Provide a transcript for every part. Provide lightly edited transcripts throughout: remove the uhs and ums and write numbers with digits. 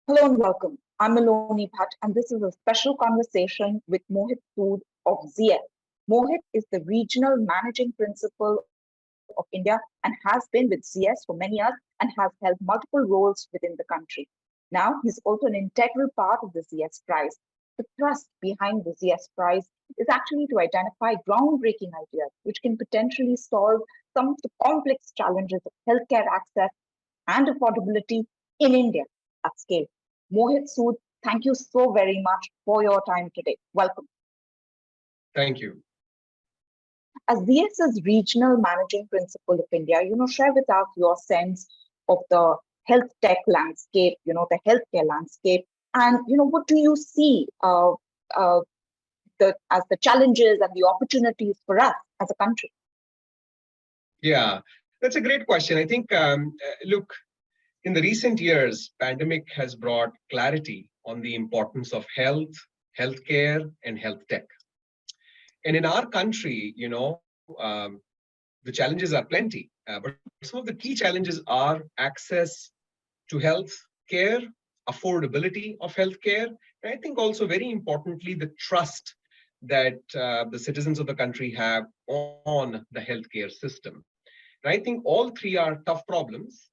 Hello and welcome. I'm Maloni Bhatt, and this is a special conversation with Mohit Sood of ZF. Mohit is the regional managing principal of India and has been with ZS for many years and has held multiple roles within the country. Now, he's also an integral part of the ZS Prize. The thrust behind the ZS Prize is actually to identify groundbreaking ideas which can potentially solve some of the complex challenges of healthcare access and affordability in India at scale. Mohit Sood, thank you so very much for your time today. Welcome. Thank you. As VS's regional managing principal of India, share with us your sense of the health tech landscape, the healthcare landscape, and what do you see uh, as the challenges and the opportunities for us as a country? Yeah, that's a great question. I think, look, in the recent years, pandemic has brought clarity on the importance of health, healthcare, and health tech. And in our country, the challenges are plenty, but some of the key challenges are access to health care, affordability of healthcare, and I think also very importantly, the trust that the citizens of the country have on the healthcare system. And I think all three are tough problems,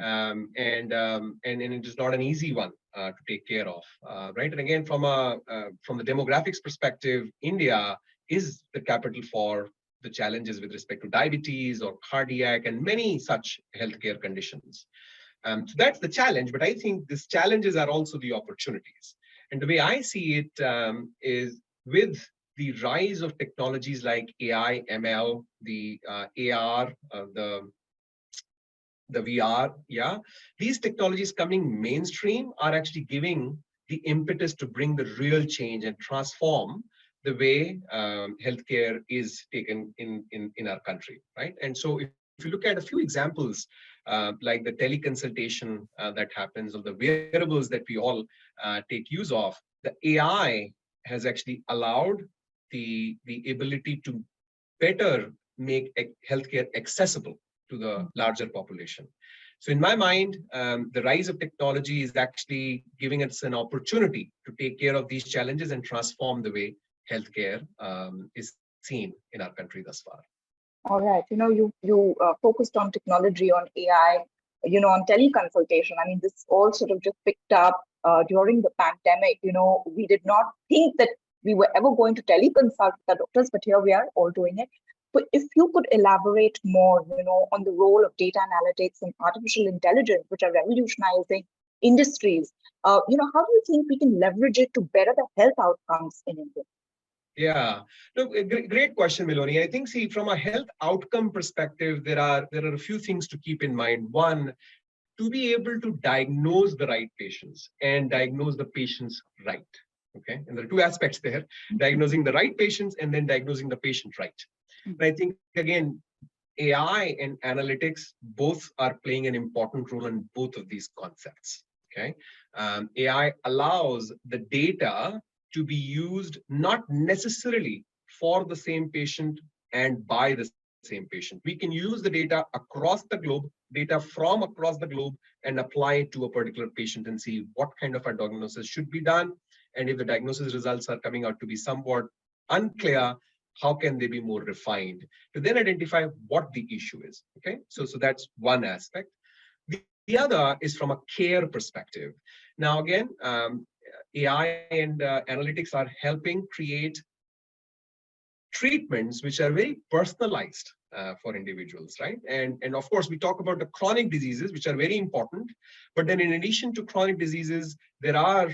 and it is not an easy one to take care of, right? And again, from the demographics perspective, India is the capital for the challenges with respect to diabetes or cardiac and many such healthcare conditions. So that's the challenge, but I think these challenges are also the opportunities. And the way I see it is with the rise of technologies like AI, ML, the AR, the VR, yeah, these technologies coming mainstream are actually giving the impetus to bring the real change and transform the way healthcare is taken in our country, right? And so if you look at a few examples, like the teleconsultation that happens, or the wearables that we all take use of, the AI has actually allowed the ability to better make healthcare accessible to the larger population. So in my mind, the rise of technology is actually giving us an opportunity to take care of these challenges and transform the way healthcare is seen in our country thus far. All right. You focused on technology, on AI, on teleconsultation. I mean, this all sort of just picked up during the pandemic. We did not think that we were ever going to teleconsult the doctors, but here we are all doing it. But if you could elaborate more, on the role of data analytics and artificial intelligence, which are revolutionizing industries, how do you think we can leverage it to better the health outcomes in India? Yeah, look, great question, Miloni. I think, see, from a health outcome perspective, there are a few things to keep in mind. One, to be able to diagnose the right patients and diagnose the patients right. Okay, and there are two aspects there: diagnosing the right patients and then diagnosing the patient right. And I think again, AI and analytics both are playing an important role in both of these concepts. Okay, AI allows the data to be used not necessarily for the same patient and by the same patient. We can use the data across the globe, data from across the globe, and apply it to a particular patient and see what kind of a diagnosis should be done. And if the diagnosis results are coming out to be somewhat unclear, how can they be more refined to then identify what the issue is? Okay, so that's one aspect. The other is from a care perspective. Now, again, AI and analytics are helping create treatments which are very personalized for individuals, right? And of course, we talk about the chronic diseases, which are very important. But then in addition to chronic diseases, there are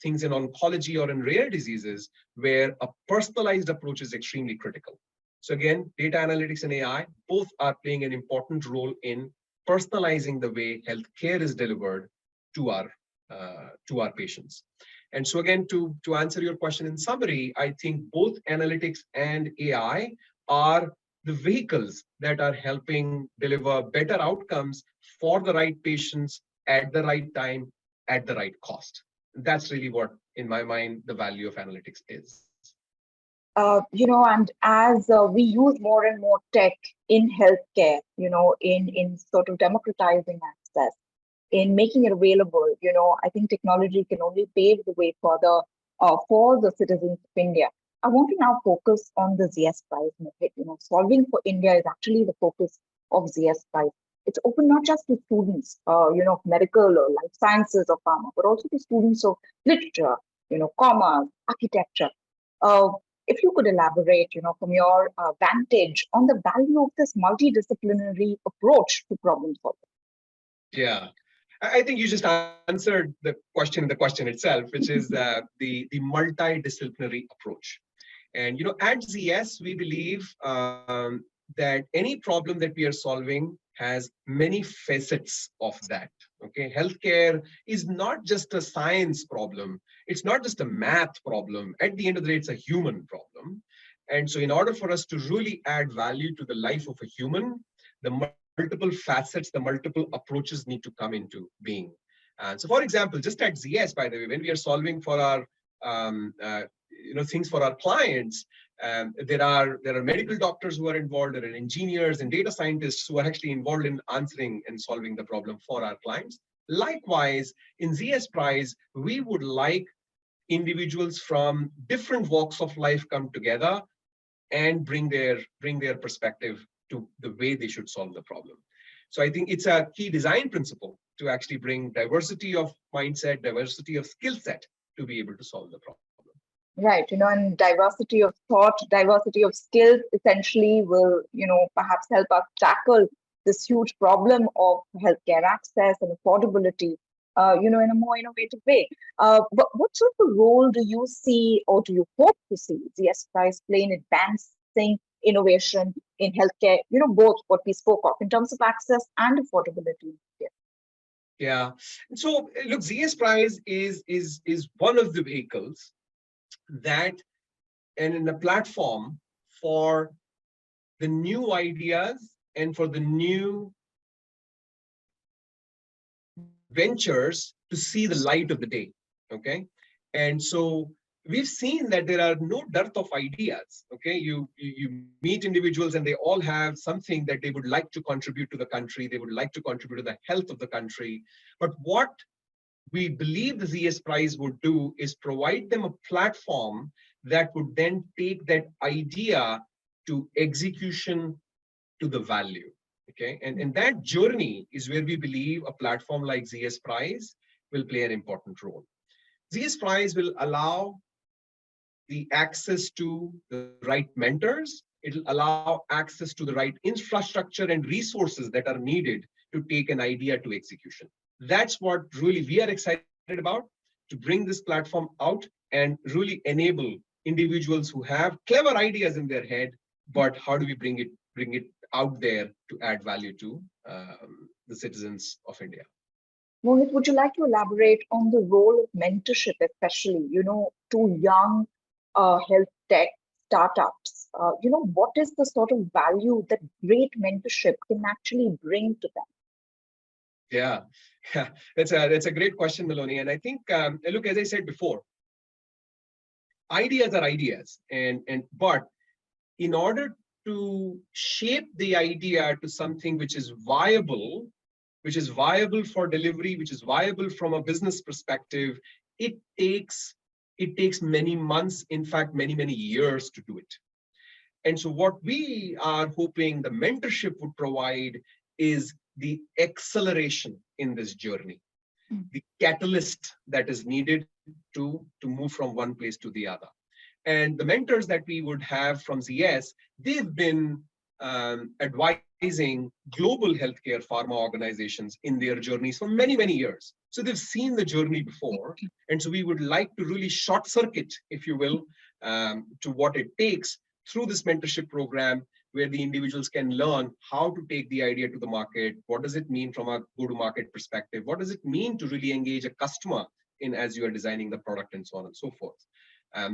things in oncology or in rare diseases where a personalized approach is extremely critical. So again, data analytics and AI both are playing an important role in personalizing the way healthcare is delivered to our patients. And so again, to answer your question in summary, I think both analytics and AI are the vehicles that are helping deliver better outcomes for the right patients at the right time, at the right cost. That's really what, in my mind, the value of analytics is. And as we use more and more tech in healthcare, in sort of democratizing access, in making it available. I think technology can only pave the way further for the citizens of India. I want to now focus on the ZS Prize, Mohit. Solving for India is actually the focus of ZS Prize. It's open not just to students, of medical or life sciences or pharma, but also to students of literature, commerce, architecture. Uh, if you could elaborate, from your vantage on the value of this multidisciplinary approach to problem solving. Yeah. I think you just answered the question itself, which is the multidisciplinary approach. And at ZS, we believe that any problem that we are solving has many facets of that. Okay, healthcare is not just a science problem. It's not just a math problem. At the end of the day, it's a human problem. And so in order for us to really add value to the life of a human, the multiple facets, the multiple approaches need to come into being. So for example, just at ZS, by the way, when we are solving for our things for our clients, there are medical doctors who are involved, there are engineers and data scientists who are actually involved in answering and solving the problem for our clients. Likewise, in ZS Prize, we would like individuals from different walks of life come together and bring their perspective to the way they should solve the problem. So I think it's a key design principle to actually bring diversity of mindset, diversity of skill set to be able to solve the problem. Right, and diversity of thought, diversity of skills essentially will, perhaps help us tackle this huge problem of healthcare access and affordability, in a more innovative way. But what sort of a role do you see, or do you hope to see ZS Prize play in advancing innovation in healthcare, both what we spoke of in terms of access and affordability? Yeah. So look, ZS Prize is one of the vehicles that, and in a platform for the new ideas and for the new ventures to see the light of the day. Okay. And so we've seen that there are no dearth of ideas. Okay. You meet individuals and they all have something that they would like to contribute to the country. They would like to contribute to the health of the country. But what we believe the ZS Prize would do is provide them a platform that would then take that idea to execution to the value. Okay, and that journey is where we believe a platform like ZS Prize will play an important role. ZS Prize will allow the access to the right mentors. It'll allow access to the right infrastructure and resources that are needed to take an idea to execution. That's what really we are excited about, to bring this platform out and really enable individuals who have clever ideas in their head, but how do we bring it out there to add value to the citizens of India? Mohit, would you like to elaborate on the role of mentorship, especially, to young health tech startups? What is the sort of value that great mentorship can actually bring to them? Yeah, that's a great question, Maloney. And I think, look, as I said before, ideas are ideas, but in order to shape the idea to something which is viable for delivery, which is viable from a business perspective, it takes many months, in fact, many years to do it. And so what we are hoping the mentorship would provide is the acceleration in this journey, the catalyst that is needed to move from one place to the other. And the mentors that we would have from ZS, they've been advising global healthcare pharma organizations in their journeys for many years. So they've seen the journey before. And so we would like to really short circuit, if you will, to what it takes through this mentorship program, where the individuals can learn how to take the idea to the market. What does it mean from a go-to-market perspective? What does it mean to really engage a customer in as you are designing the product, and so on and so forth.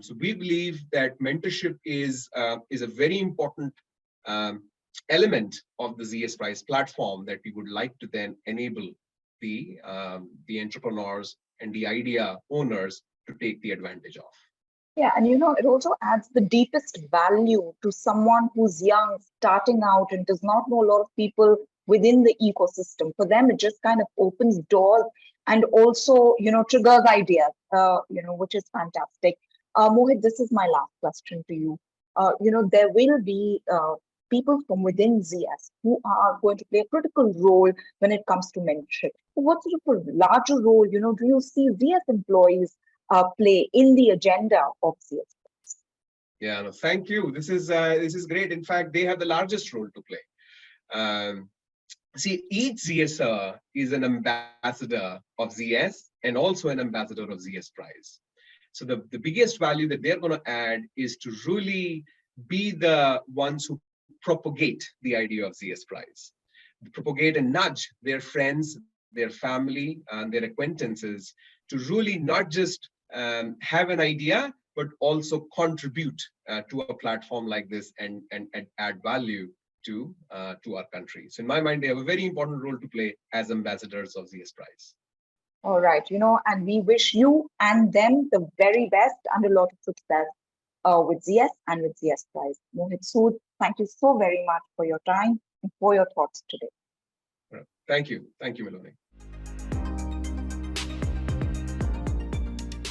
So we believe that mentorship is a very important element of the ZS Prize platform that we would like to then enable the entrepreneurs and the idea owners to take the advantage of. Yeah, and it also adds the deepest value to someone who's young, starting out, and does not know a lot of people within the ecosystem. For them, it just kind of opens doors and also, triggers ideas, which is fantastic. Mohit, this is my last question to you. There will be people from within ZS who are going to play a critical role when it comes to mentorship. What sort of a larger role, do you see ZS employees play in the agenda of ZS? Yeah, no, thank you. This is great. In fact, they have the largest role to play. See, each ZSer is an ambassador of ZS and also an ambassador of ZS Prize. So the biggest value that they're going to add is to really be the ones who propagate the idea of ZS Prize, propagate and nudge their friends, their family, and their acquaintances to really not just have an idea, but also contribute to a platform like this and add value to our country. So in my mind, they have a very important role to play as ambassadors of ZS Prize. All right, and we wish you and them the very best and a lot of success with ZS and with ZS Prize. Mohit Sood, thank you so very much for your time and for your thoughts today. Thank you. Thank you, Melanie.